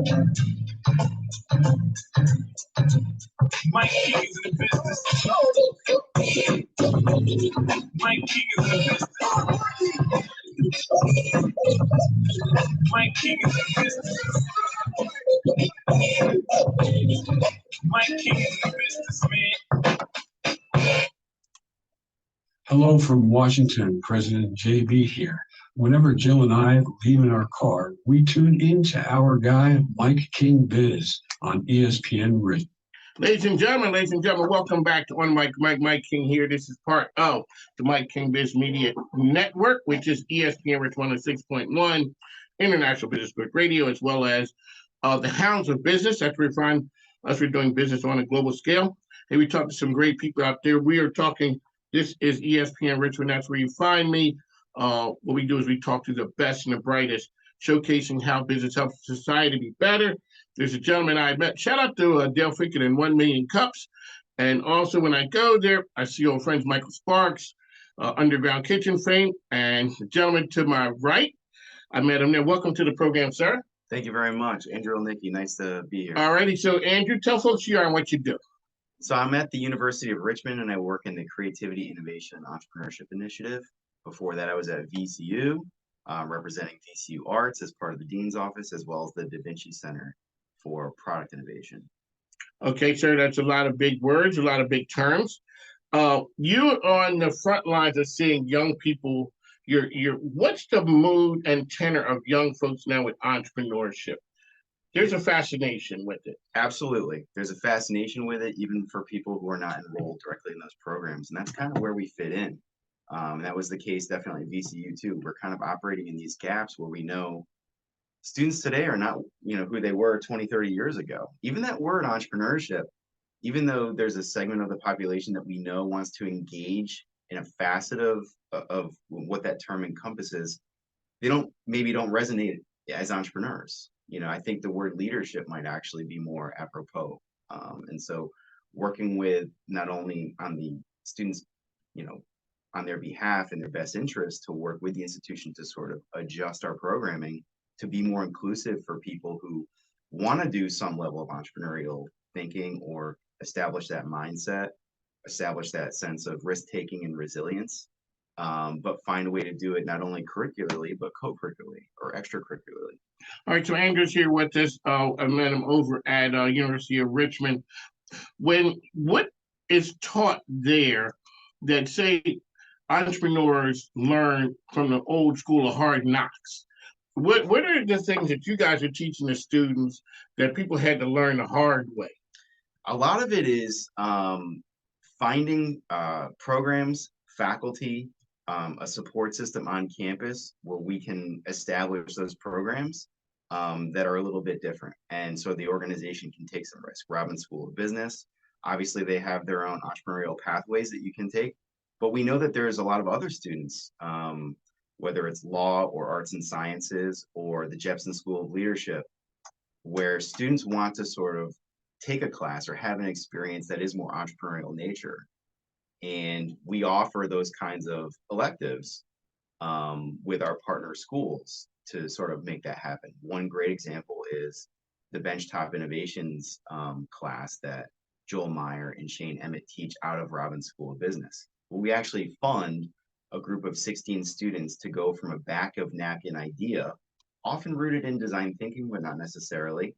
Mike King is in the business. Mike King is in the business. Mike King is in the business. Mike King is in the business, man. Hello from Washington, President JB here. Whenever Jill and I leave in our car, we tune into our guy, Mike King Biz on ESPN Radio. Ladies and gentlemen, welcome back to On Mike King here. This is part of the Mike King Biz Media Network, which is ESPN Rich 106.1, International Business Group Radio, as well as the Hounds of Business. That's where we find us. We're doing business on a global scale. And we talk to some great people out there. We are talking, this is ESPN Richmond. That's where you find me. What we do is we talk to the best and the brightest, showcasing how business helps society be better. There's a gentleman I met. Shout out to Dale Finken and 1 Million Cups. And also when I go there, I see old friends Michael Sparks, Underground Kitchen fame, and the gentleman to my right. I met him there. Welcome to the program, sir. Thank you very much. Andrew Ilnicki, nice to be here. All righty. So, Andrew, tell folks who you are and what you do. So I'm at the University of Richmond, and I work in the Creativity, Innovation, and Entrepreneurship Initiative. Before that, I was at VCU, representing VCU Arts as part of the Dean's Office, as well as the Da Vinci Center for Product Innovation. Okay, sir, that's a lot of big words, a lot of big terms. You're on the front lines of seeing young people. What's the mood and tenor of young folks now with entrepreneurship? There's a fascination with it. Absolutely. There's a fascination with it, even for people who are not enrolled directly in those programs. And that's kind of where we fit in. That was the case definitely at VCU too. We're kind of operating in these gaps where we know students today are not, who they were 20, 30 years ago. Even that word entrepreneurship, even though there's a segment of the population that we know wants to engage in a facet of what that term encompasses, they don't resonate as entrepreneurs. I think the word leadership might actually be more apropos. And so working with not only on the students, on their behalf and their best interest to work with the institution to sort of adjust our programming to be more inclusive for people who want to do some level of entrepreneurial thinking or establish that mindset, establish that sense of risk-taking and resilience, but find a way to do it not only curricularly, but co-curricularly or extracurricularly. All right, so Andrew's here with us. I met him over at University of Richmond. What is taught there that, say, entrepreneurs learn from the old school of hard knocks? What are the things that you guys are teaching the students that people had to learn the hard way? A lot of it is finding programs, faculty, a support system on campus where we can establish those programs that are a little bit different. And so the organization can take some risk. Robbins School of Business, obviously they have their own entrepreneurial pathways that you can take, but we know that there's a lot of other students, whether it's law or arts and sciences or the Jepson School of Leadership, where students want to sort of take a class or have an experience that is more entrepreneurial nature. And we offer those kinds of electives with our partner schools to sort of make that happen. One great example is the Benchtop Innovations class that Joel Meyer and Shane Emmett teach out of Robbins School of Business. We actually fund a group of 16 students to go from a back of napkin idea, often rooted in design thinking, but not necessarily,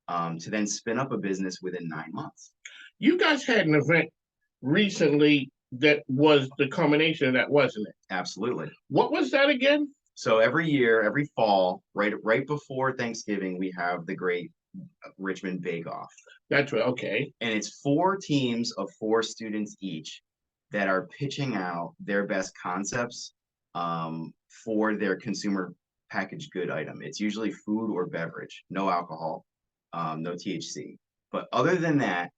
to then spin up a business within 9 months. You guys had an event recently that was the culmination of that, wasn't it? Absolutely. What was that again? So every year, every fall, right before Thanksgiving, we have the great Richmond Bake Off. That's right. Okay. And it's 4 teams of 4 students each that are pitching out their best concepts for their consumer packaged good item. It's usually food or beverage, no alcohol, no THC. But other than that,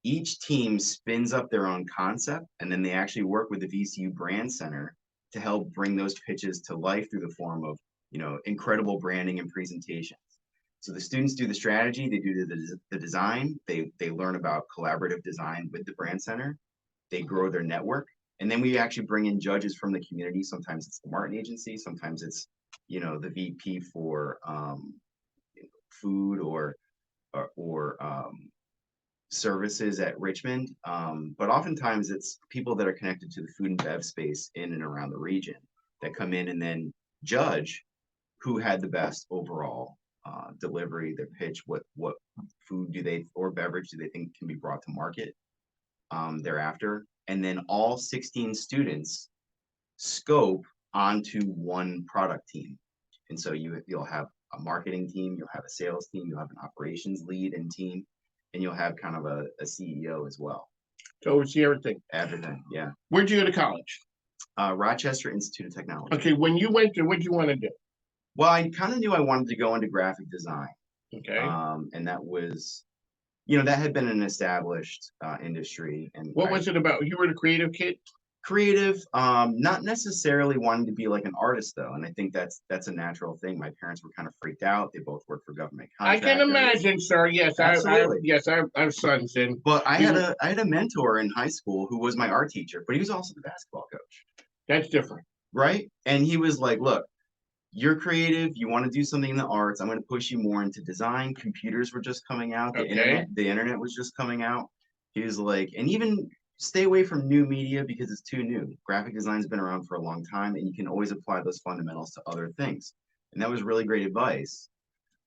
each team spins up their own concept, and then they actually work with the VCU Brand Center to help bring those pitches to life through the form of, incredible branding and presentations. So the students do the strategy, they do the design, they learn about collaborative design with the Brand Center, they grow their network, and then we actually bring in judges from the community. Sometimes it's the Martin Agency, sometimes it's, the VP for food or services at Richmond, but oftentimes it's people that are connected to the food and bev space in and around the region that come in and then judge who had the best overall delivery, their pitch, what food do they or beverage do they think can be brought to market thereafter, and then all 16 students scope onto one product team. And so you'll have a marketing team, you'll have a sales team, you'll have an operations lead and team, and you'll have kind of a CEO as well. To oversee everything. Everything, yeah. Where'd you go to college? Rochester Institute of Technology. Okay, when you went there, what'd you want to do? Well, I kind of knew I wanted to go into graphic design. Okay. And that was, you know, that had been an established industry. And what was it about? You were the creative kid? Creative, not necessarily wanting to be like an artist though, and I think that's a natural thing. My parents were kind of freaked out. They both worked for government contractors. I can imagine, sir. Yes, absolutely. I have sons, and but I had a mentor in high school who was my art teacher, but he was also the basketball coach. That's different, right? And he was like, "Look, you're creative. You want to do something in the arts. I'm going to push you more into design. Computers were just coming out. The internet was just coming out." He was like, and even stay away from new media because it's too new. Graphic design's been around for a long time, and you can always apply those fundamentals to other things. And that was really great advice.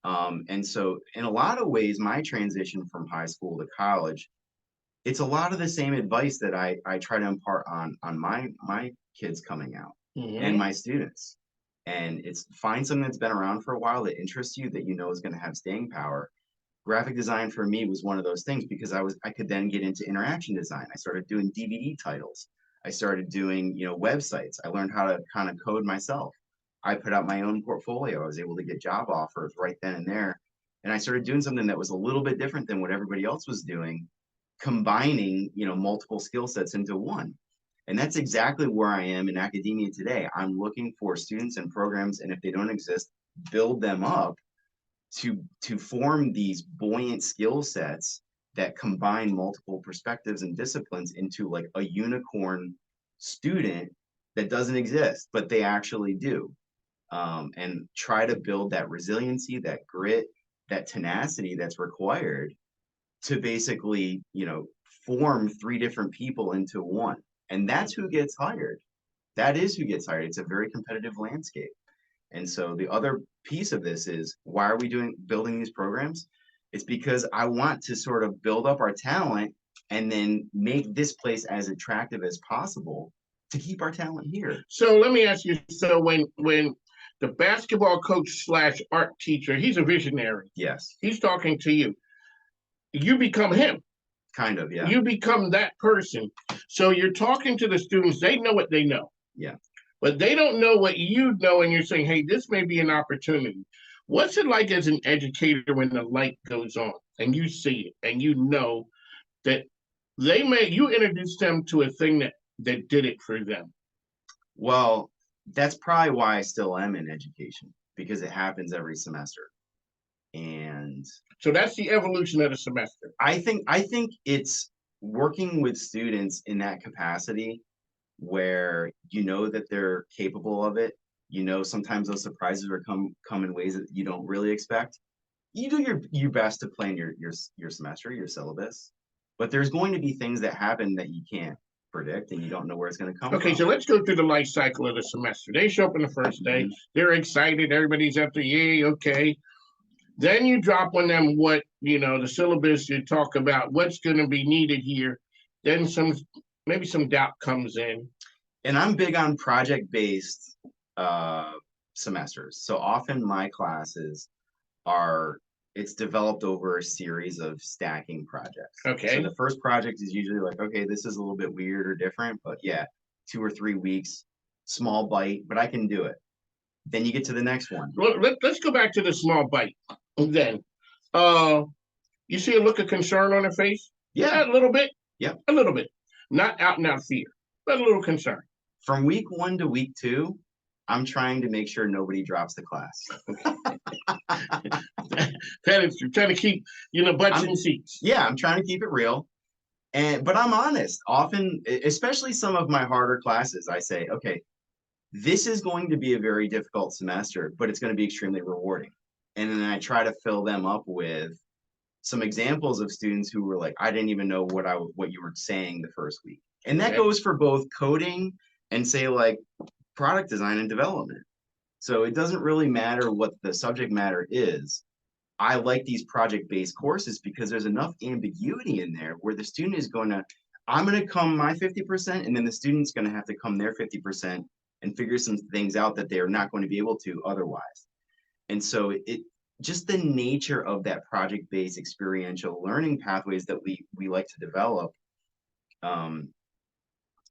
And so in a lot of ways, my transition from high school to college, it's a lot of the same advice that I try to impart on my kids coming out and my students. And it's find something that's been around for a while that interests you, that you know is going to have staying power. Graphic design for me was one of those things because I could then get into interaction design. I started doing DVD titles. I started doing, you know, websites. I learned how to kind of code myself. I put out my own portfolio. I was able to get job offers right then and there. And I started doing something that was a little bit different than what everybody else was doing, combining, you know, multiple skill sets into one. And that's exactly where I am in academia today. I'm looking for students and programs, and if they don't exist, build them up to form these buoyant skill sets that combine multiple perspectives and disciplines into like a unicorn student that doesn't exist, but they actually do. And try to build that resiliency, that grit, that tenacity that's required to basically, you know, form 3 different people into one. And that's who gets hired. That is who gets hired. It's a very competitive landscape. And so the other piece of this is, why are we building these programs? It's because I want to sort of build up our talent and then make this place as attractive as possible to keep our talent here. So let me ask you, so when the basketball coach / art teacher, he's a visionary. Yes. He's talking to you. You become him. Kind of, yeah. You become that person. So you're talking to the students, they know what they know. Yeah. But they don't know what you know, and you're saying, hey, this may be an opportunity. What's it like as an educator when the light goes on and you see it and you know that you introduce them to a thing that did it for them? Well, that's probably why I still am in education, because it happens every semester. And so that's the evolution of the semester. I think it's working with students in that capacity where you know that they're capable of it. You know, sometimes those surprises are come in ways that you don't really expect. You do your best to plan your semester, your syllabus, but there's going to be things that happen that you can't predict and you don't know where it's going to come from. Okay, so let's go through the life cycle of the semester. They show up on the first day. They're excited. Everybody's up to, yay, okay. Then you drop on them what, you know, the syllabus, you talk about what's going to be needed here. Then maybe some doubt comes in. And I'm big on project-based semesters. So often my classes it's developed over a series of stacking projects. Okay. So the first project is usually like, okay, this is a little bit weird or different, but yeah, 2 or 3 weeks, small bite, but I can do it. Then you get to the next one. Let's go back to the small bite. Then, you see a look of concern on her face? Yeah. A little bit? Yeah. A little bit. Not out and out fear, but a little concern. From week 1 to week 2, I'm trying to make sure nobody drops the class. That is true. Trying to keep, you know, butts in seats. Yeah, I'm trying to keep it real. But I'm honest. Often, especially some of my harder classes, I say, okay, this is going to be a very difficult semester, but it's going to be extremely rewarding. And then I try to fill them up with some examples of students who were like, I didn't even know what you were saying the first week. And that Okay. goes for both coding and say like product design and development. So it doesn't really matter what the subject matter is. I like these project-based courses because there's enough ambiguity in there where the student is I'm going to come my 50%, and then the student's going to have to come their 50% and figure some things out that they're not going to be able to otherwise. And so it just the nature of that project-based experiential learning pathways that we like to develop,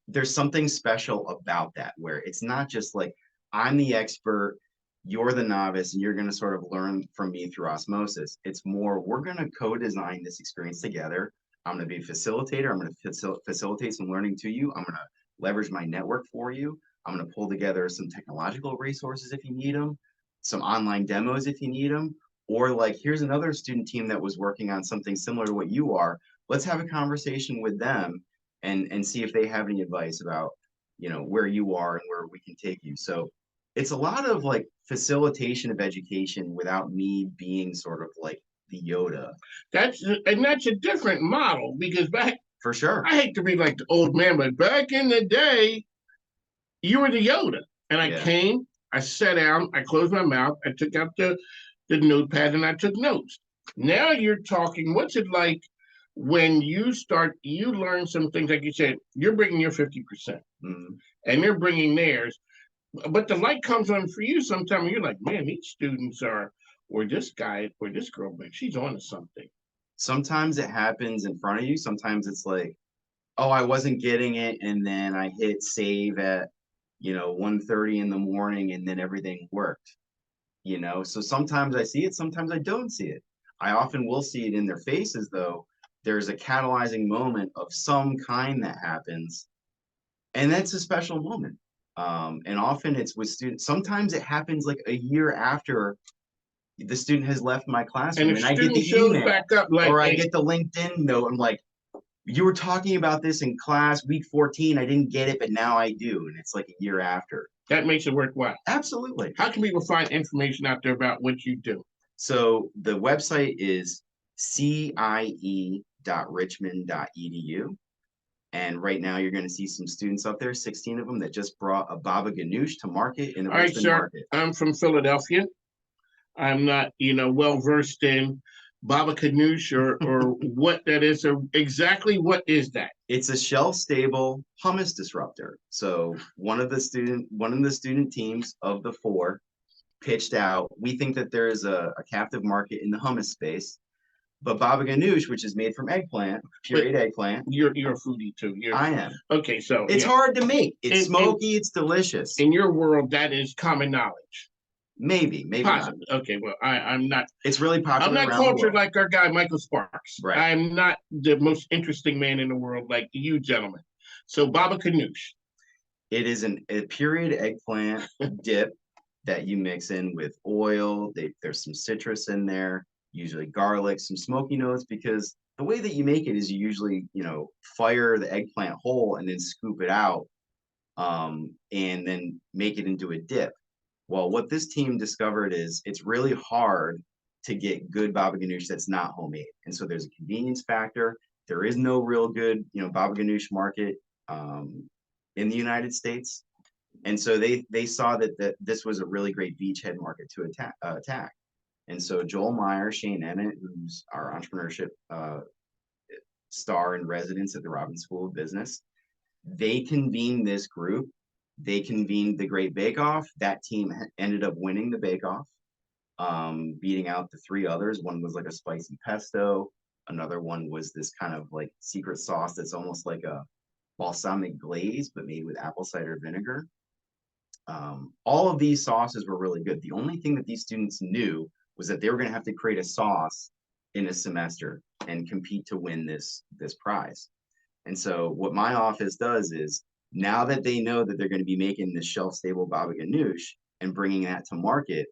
there's something special about that where it's not just like I'm the expert, you're the novice, and you're going to sort of learn from me through osmosis. It's more we're going to co-design this experience together. I'm going to be a facilitator. I'm going to facilitate some learning to you. I'm going to leverage my network for you. I'm going to pull together some technological resources if you need them, some online demos if you need them, or like here's another student team that was working on something similar to what you are. Let's have a conversation with them and see if they have any advice about, where you are and where we can take you. So it's a lot of like facilitation of education without me being sort of like the Yoda. That's a different model because For sure. I hate to be like the old man, but back in the day, you were the Yoda. And I came, I sat down, I closed my mouth, I took out the notepad and I took notes. Now you're talking, what's it like when you learn some things, like you said, you're bringing your 50% and they're bringing theirs. But the light comes on for you sometime and you're like, man, these students or this guy or this girl, man, she's on to something. Sometimes it happens in front of you. Sometimes it's like, oh, I wasn't getting it. And then I hit save at, 1:30 in the morning and then everything worked. So sometimes I see it, sometimes I don't see it. I often will see it in their faces though. There's a catalyzing moment of some kind that happens, and that's a special moment. And often it's with students. Sometimes it happens like a year after the student has left my classroom, and I get the email back up like, or I get the LinkedIn note. I'm like, you were talking about this in class week 14. I didn't get it, but now I do. And it's like a year after. That makes it worthwhile. Absolutely. How can people find information out there about what you do? So the website is cie.richmond.edu. And right now you're going to see some students up there, 16 of them that just brought a baba ganoush to market in the Richmond market. I'm from Philadelphia. I'm not, well versed in baba ganoush or what that is. So exactly what is that? It's a shelf-stable hummus disruptor. So one of the student teams of the 4 pitched out, we think that there is a captive market in the hummus space. But baba ganoush, which is made from eggplant, pureed eggplant. You're a foodie too. I am. Okay, so it's hard to make. It's smoky. It's delicious. In your world, that is common knowledge. Maybe Possibly. Not. Okay, well, I'm not. It's really popular. I'm not cultured like our guy Michael Sparks. Right. I'm not the most interesting man in the world like you gentlemen. So baba ganoush. It is a pureed eggplant dip that you mix in with oil. There's some citrus in there. Usually garlic, some smoky notes, because the way that you make it is you usually, fire the eggplant whole and then scoop it out and then make it into a dip. Well, what this team discovered is it's really hard to get good baba ganoush that's not homemade. And so there's a convenience factor. There is no real good, baba ganoush market in the United States. And so they saw that this was a really great beachhead market to attack. And so Joel Meyer, Shane Emmett, who's our entrepreneurship star in residence at the Robbins School of Business, they convened this group. They convened the Great Bake Off. That team ended up winning the Bake Off, beating out the 3 others. One was like a spicy pesto. Another one was this kind of like secret sauce that's almost like a balsamic glaze, but made with apple cider vinegar. All of these sauces were really good. The only thing that these students knew was that they were going to have to create a sauce in a semester and compete to win this prize. And so what my office does is, now that they know that they're going to be making this shelf-stable baba ganoush and bringing that to market,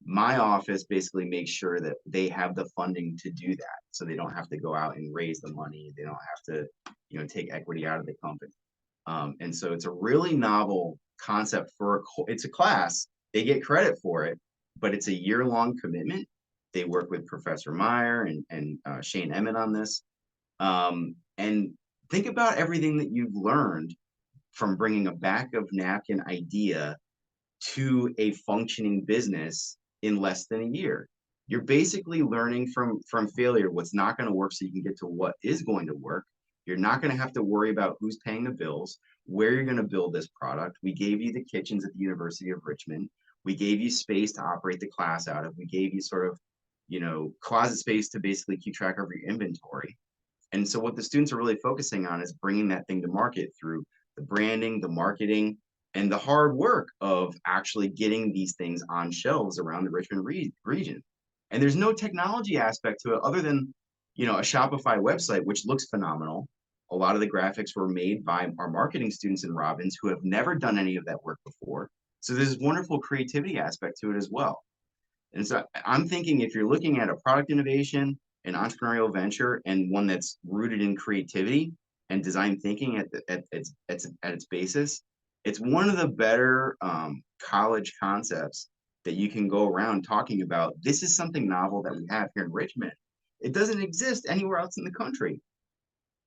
my office basically makes sure that they have the funding to do that, so they don't have to go out and raise the money. They don't have to, take equity out of the company. And so it's a really novel concept for it's a class. They get credit for it, but it's a year-long commitment. They work with Professor Meyer and Shane Emmett on this. And think about everything that you've learned from bringing a back of napkin idea to a functioning business in less than a year. You're basically learning from failure what's not going to work so you can get to what is going to work. You're not going to have to worry about who's paying the bills, where you're going to build this product. We gave you the kitchens at the University of Richmond. We gave you space to operate the class out of. We gave you sort of, closet space to basically keep track of your inventory. And so what the students are really focusing on is bringing that thing to market through the branding, the marketing, and the hard work of actually getting these things on shelves around the Richmond region. And there's no technology aspect to it other than, a Shopify website, which looks phenomenal. A lot of the graphics were made by our marketing students in Robbins who have never done any of that work before. So there's this wonderful creativity aspect to it as well. And so I'm thinking if you're looking at a product innovation, an entrepreneurial venture, and one that's rooted in creativity and design thinking at its basis, it's one of the better college concepts that you can go around talking about. This is something novel that we have here in Richmond. It doesn't exist anywhere else in the country.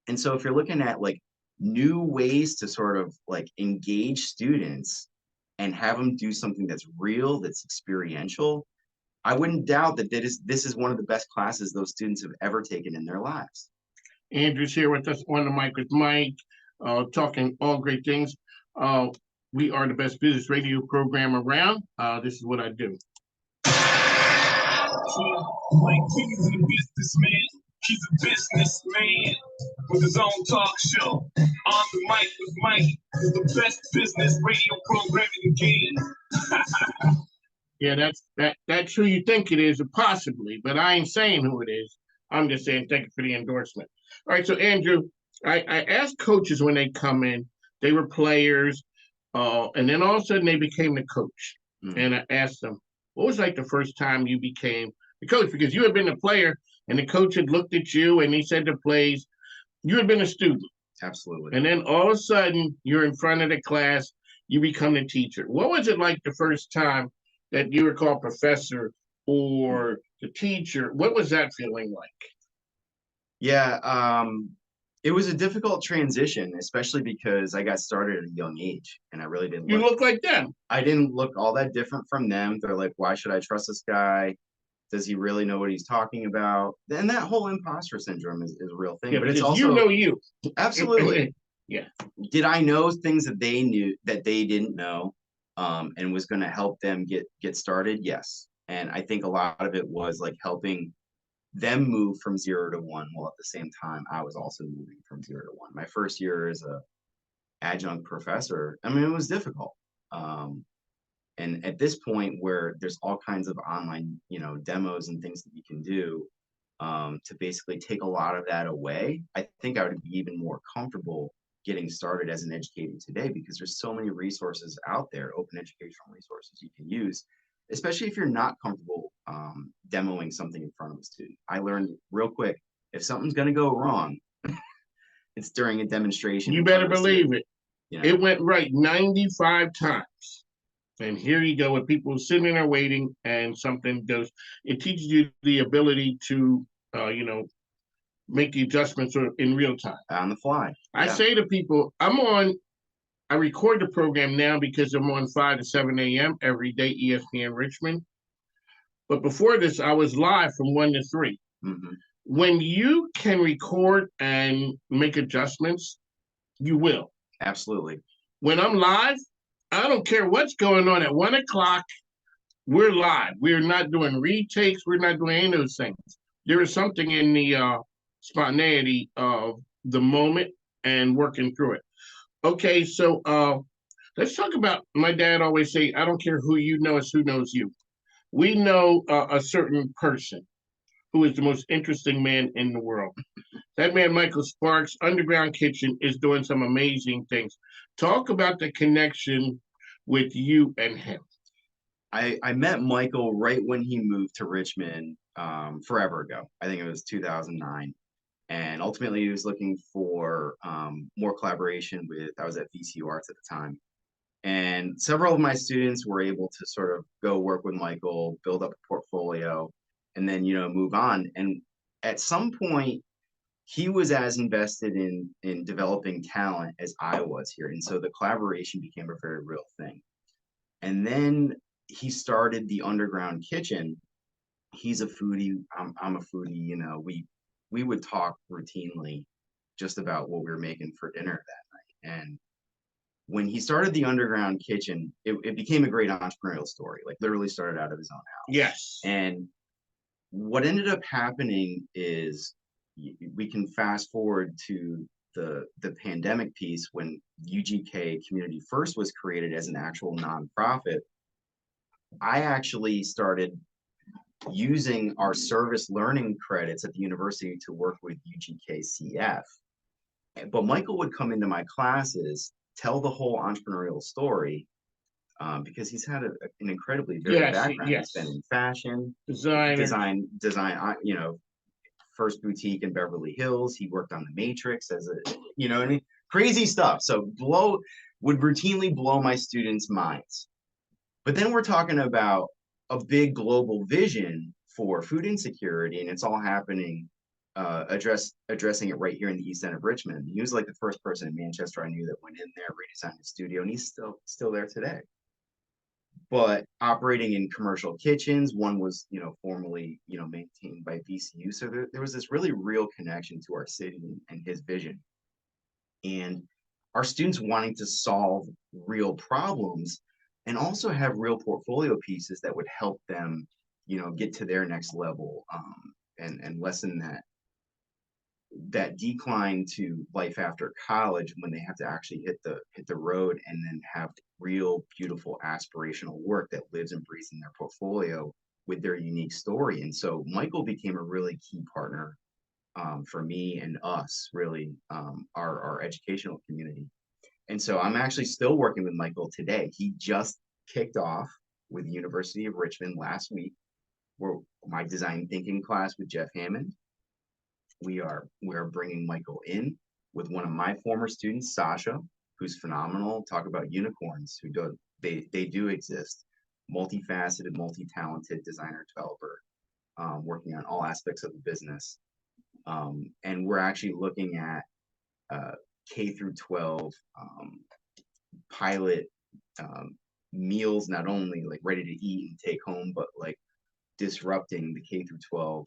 And so if you're looking at like new ways to sort of like engage students and have them do something that's real, that's experiential, I wouldn't doubt that this is one of the best classes those students have ever taken in their lives. Andrew's here with us on the mic with Mike, talking all great things. We are the best business radio program around. This is what I do. Mike King is a businessman. He's a businessman with his own talk show. On the mic with Mike is the best business radio program in the game. Yeah, that's who you think it is, possibly, but I ain't saying who it is. I'm just saying thank you for the endorsement. All right, so Andrew, I asked coaches when they come in, they were players, and then all of a sudden they became the coach. And I asked them, what was like the first time you became the coach? Because you had been a player and the coach had looked at you and he said the plays, you had been a student. Absolutely. And then all of a sudden you're in front of the class, you become the teacher. What was it like the first time that you were called professor or the teacher? What was that feeling like? Yeah, it was a difficult transition, especially because I got started at a young age and I really didn't You look like them. I didn't look all that different from them. They're like, why should I trust this guy? Does he really know what he's talking about? And that whole imposter syndrome is a real thing. Yeah, but it's also you know you. Absolutely. Yeah. Did I know things that they knew that they didn't know, and was going to help them get started? Yes. And I think a lot of it was like helping them move from 0 to 1, while at the same time I was also moving from 0 to 1. My first year as a adjunct professor, I mean, it was difficult. And at this point where there's all kinds of online, demos and things that you can do, to basically take a lot of that away, I think I would be even more comfortable getting started as an educator today, because there's so many resources out there, open educational resources you can use, especially if you're not comfortable demoing something in front of a student. I learned real quick, if something's going to go wrong, it's during a demonstration. You better believe it. You know? It went right 95 times. And here you go with people sitting there waiting and something goes. It teaches you the ability to, make the adjustments in real time. On the fly. I say to people, I record the program now because I'm on 5 to 7 a.m. every day, ESPN Richmond. But before this, I was live from 1 to 3. Mm-hmm. When you can record and make adjustments, you will. Absolutely. When I'm live, I don't care what's going on at 1 o'clock. We're live. We're not doing retakes. We're not doing any of those things. There is something in the spontaneity of the moment and working through it. Okay, so let's talk about, my dad always say, I don't care who you know, it's who knows you. We know a certain person who is the most interesting man in the world. That man, Michael Sparks, Underground Kitchen, is doing some amazing things. Talk about the connection with you and him. I met Michael right when he moved to Richmond forever ago. I think it was 2009. And ultimately, he was looking for more collaboration with, I was at VCU Arts at the time. And several of my students were able to sort of go work with Michael, build up a portfolio, and then, move on. And at some point, he was as invested in developing talent as I was here. And so the collaboration became a very real thing. And then he started the underground kitchen. He's a foodie. I'm a foodie. We would talk routinely just about what we were making for dinner that night. And when he started the underground kitchen, it became a great entrepreneurial story. Like literally started out of his own house. Yes. And what ended up happening is we can fast forward to the pandemic piece when UGK Community First was created as an actual nonprofit. I actually started using our service learning credits at the university to work with UGKCF. But Michael would come into my classes, tell the whole entrepreneurial story, because he's had an incredibly varied background. Yes. He's been in fashion, design. First boutique in Beverly Hills. He worked on The Matrix as what I mean? Crazy stuff. So would routinely blow my students' minds. But then we're talking about a big global vision for food insecurity, and it's all happening, addressing it right here in the East End of Richmond. He was like the first person in Manchester I knew that went in there, redesigned his studio, and he's still there today. But operating in commercial kitchens, one was, formerly, maintained by VCU. So there was this really real connection to our city and his vision. And our students wanting to solve real problems and also have real portfolio pieces that would help them, get to their next level, and lessen that decline to life after college when they have to actually hit the road and then have real beautiful aspirational work that lives and breathes in their portfolio with their unique story. And so Michael became a really key partner, for me and us, really, our educational community. And so I'm actually still working with Michael today. He just kicked off with the University of Richmond last week, where my design thinking class with Jeff Hammond. We are bringing Michael in with one of my former students, Sasha, who's phenomenal. Talk about unicorns they do exist. Multifaceted, multi-talented designer, developer, working on all aspects of the business. And we're actually looking at K through 12 pilot meals, not only like ready to eat and take home, but like disrupting the K through 12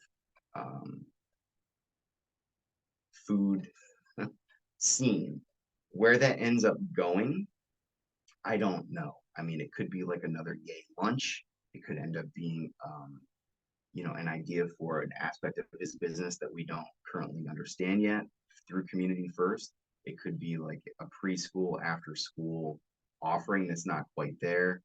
food scene. Where that ends up going, I don't know. I mean, it could be like another yay lunch. It could end up being, an idea for an aspect of his business that we don't currently understand yet through Community First. It could be like a preschool, after school offering that's not quite there.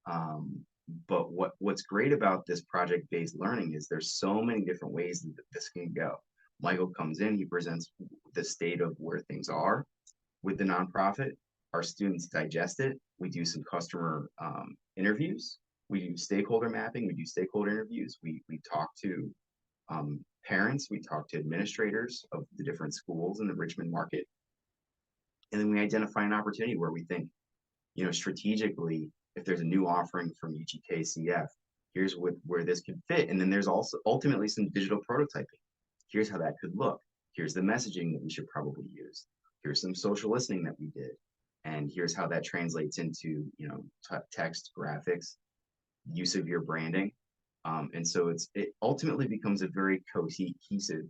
But what's great about this project-based learning is there's so many different ways that this can go. Michael comes in, he presents the state of where things are with the nonprofit. Our students digest it. We do some customer interviews. We do stakeholder mapping. We do stakeholder interviews. We talk to parents. We talk to administrators of the different schools in the Richmond market. And then we identify an opportunity where we think, strategically, if there's a new offering from UGKCF, here's where this could fit. And then there's also ultimately some digital prototyping. Here's how that could look. Here's the messaging that we should probably use. Here's some social listening that we did. And here's how that translates into, text, graphics, use of your branding. And so it ultimately becomes a very cohesive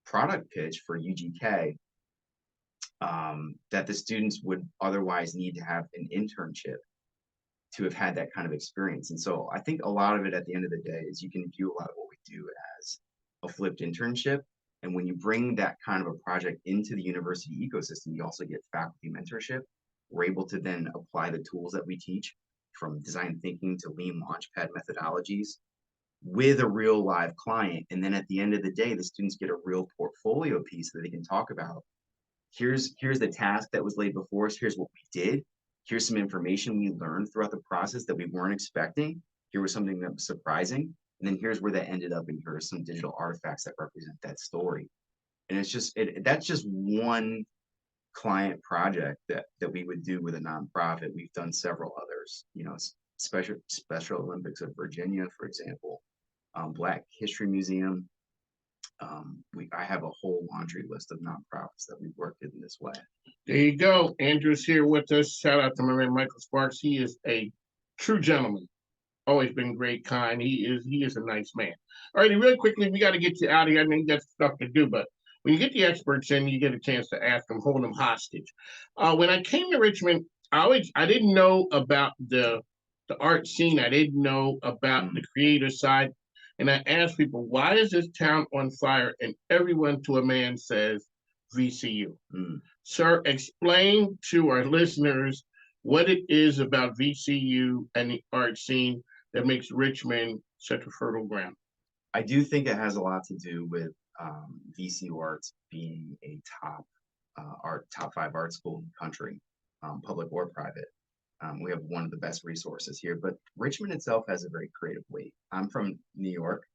product pitch for UGK, that the students would otherwise need to have an internship to have had that kind of experience. And so I think a lot of it at the end of the day is you can view a lot of what we do as a flipped internship. And when you bring that kind of a project into the university ecosystem, you also get faculty mentorship. We're able to then apply the tools that we teach, from design thinking to lean launchpad methodologies, with a real live client. And then at the end of the day, the students get a real portfolio piece that they can talk about. Here's the task that was laid before us. Here's what we did. Here's some information we learned throughout the process that we weren't expecting. Here was something that was surprising. And then here's where that ended up, and here are some digital artifacts that represent that story. And it's just, that's just one client project that we would do with a nonprofit. We've done several others, you know, Special Olympics of Virginia, for example, Black History Museum. I have a whole laundry list of nonprofits that we've worked in this way. There you go. Andrew's here with us. Shout out to my man Michael Sparks. He is a true gentleman. Always been great, kind. He is a nice man. All righty, really quickly, we got to get you out of here. I know you got stuff to do, but when you get the experts in, you get a chance to ask them, hold them hostage. When I came to Richmond, I didn't know about the art scene. I didn't know about the creative side. And I asked people, why is this town on fire? And everyone to a man says VCU. Sir, explain to our listeners what it is about VCU and the art scene that makes Richmond such a fertile ground. I do think it has a lot to do with VCU Arts being a top 5 art school in the country, public or private. We have one of the best resources here, but Richmond itself has a very creative weight. I'm from New York,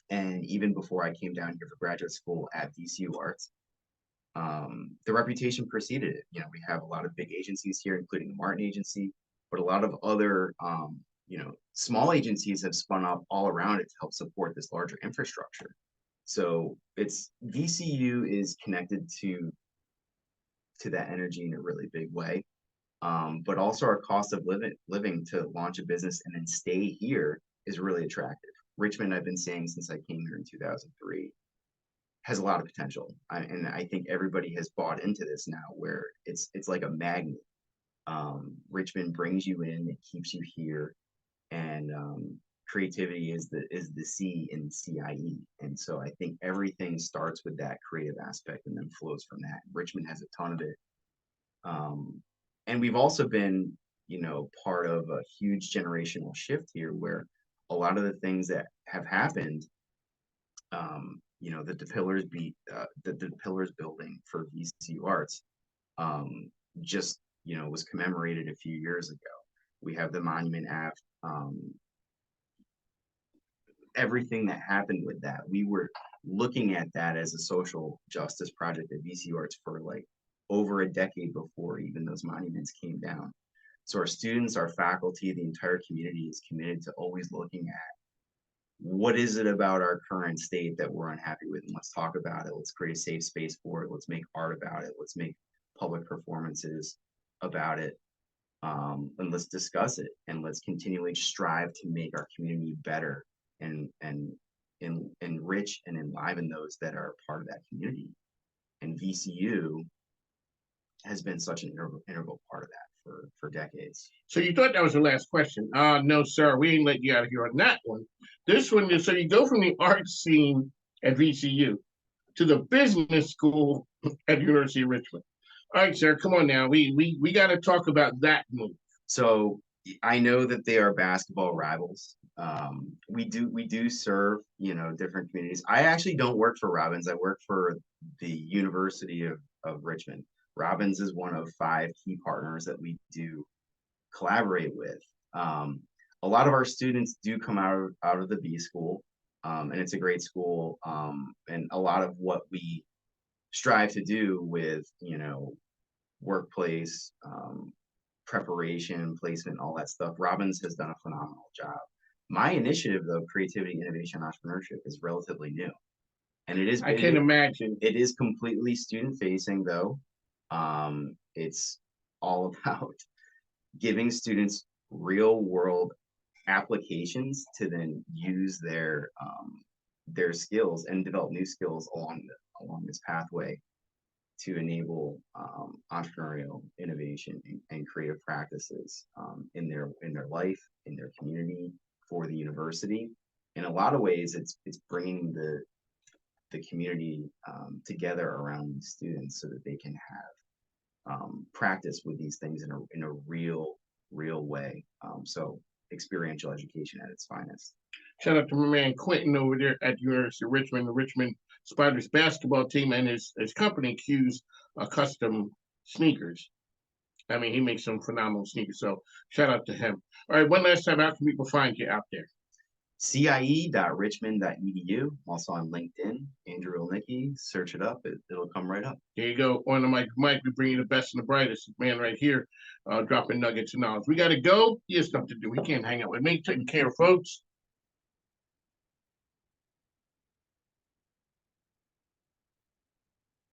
and even before I came down here for graduate school at VCU Arts, the reputation preceded it. You know, we have a lot of big agencies here, including the Martin Agency, but a lot of other, small agencies have spun up all around it to help support this larger infrastructure. So VCU is connected to that energy in a really big way. But also our cost of living to launch a business and then stay here is really attractive. Richmond, I've been saying since I came here in 2003, has a lot of potential. And I think everybody has bought into this now, where it's like a magnet. Richmond brings you in, it keeps you here, and creativity is the C in CIE. And so I think everything starts with that creative aspect and then flows from that. Richmond has a ton of it. And we've also been, part of a huge generational shift here, where a lot of the things that have happened, the Pillars building for VCU Arts, just was commemorated a few years ago. We have the Monument Act, everything that happened with that. We were looking at that as a social justice project at VCU Arts for like over a decade before even those monuments came down. So our students, our faculty, the entire community is committed to always looking at what is it about our current state that we're unhappy with, and let's talk about it. Let's create a safe space for it. Let's make art about it. Let's make public performances about it. And let's discuss it, and let's continually strive to make our community better and enrich and enliven those that are part of that community. And VCU has been such an integral part of that for decades. So you thought that was the last question. No, sir, we ain't let you out of here on that one. This one is, so you go from the art scene at VCU to the business school at University of Richmond. All right, sir, come on now. We got to talk about that move. So I know that they are basketball rivals. We do serve, different communities. I actually don't work for Robbins. I work for the University of Richmond. Robbins is one of 5 key partners that we do collaborate with. A lot of our students do come out of the B school, and it's a great school. And a lot of what we strive to do with, workplace, preparation, placement, all that stuff, Robbins has done a phenomenal job. My initiative, though, creativity, innovation, entrepreneurship, is relatively new. And it is, I can imagine. It is completely student facing, though. It's all about giving students real world applications to then use their skills and develop new skills along this pathway to enable entrepreneurial innovation and creative practices in their life, in their community, for the university. In a lot of ways, it's bringing the community together around these students so that they can have practice with these things in a real way. So experiential education at its finest. Shout out to my man Quentin over there at the University of Richmond, the Richmond Spiders basketball team, and his company, Q's Custom Sneakers. I mean, he makes some phenomenal sneakers. So shout out to him. All right, one last time, how can people find you out there? cie.richmond.edu. I'm also on LinkedIn, Andrew Ilnicki. Search it up. It'll come right up. There you go. On the mic, Mike, we bring you the best and the brightest man right here, dropping nuggets of knowledge. We got to go. He has stuff to do. He can't hang out with me, taking care of folks.